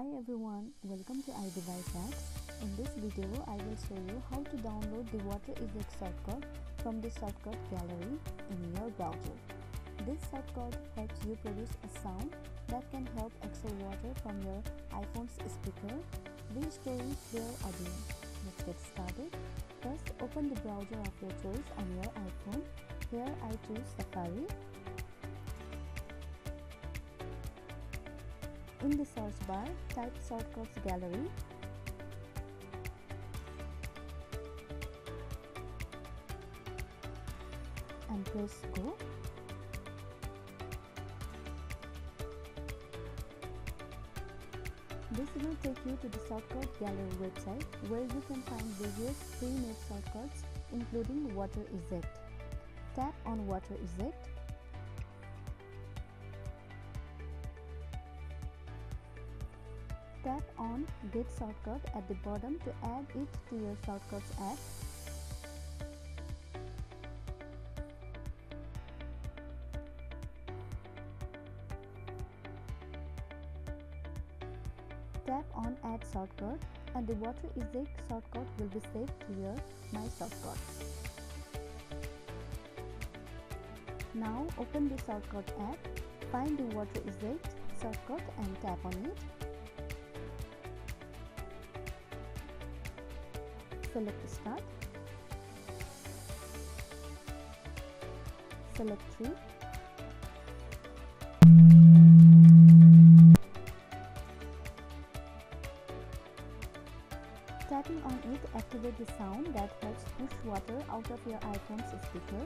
Hi everyone, welcome to iDevice Hacks. In this video, I will show you how to download the Water Eject shortcut from the shortcut gallery in your browser. This shortcut helps you produce a sound that can help exhale water from your iPhone's speaker, restoring clear audio. Let's get started. First, open the browser of your choice on your iPhone. Here I choose Safari. In the search bar, type Shortcuts Gallery. And press Go. This will take you to the Shortcut Gallery website where you can find various pre-made shortcuts including Water Eject. Tap on Water Eject. Tap on Get Shortcut at the bottom to add it to your Shortcuts app. Tap on Add Shortcut and the Water Eject shortcut will be saved to your My Shortcuts. Now open the Shortcut app, find the Water Eject shortcut and tap on it. Select Start. Select 3. Tapping on it activates the sound that helps push water out of your iPhone's speaker.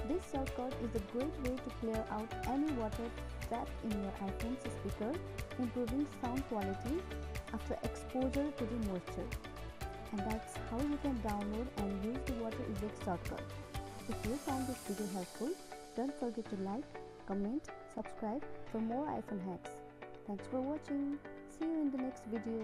This shortcut is a great way to clear out any water trapped in your iPhone's speaker, improving sound quality after exposure to the moisture. And that's how you can download and use the Water Eject shortcut. If you found this video helpful, don't forget to like, comment, subscribe for more iPhone hacks. Thanks for watching. See you in the next video.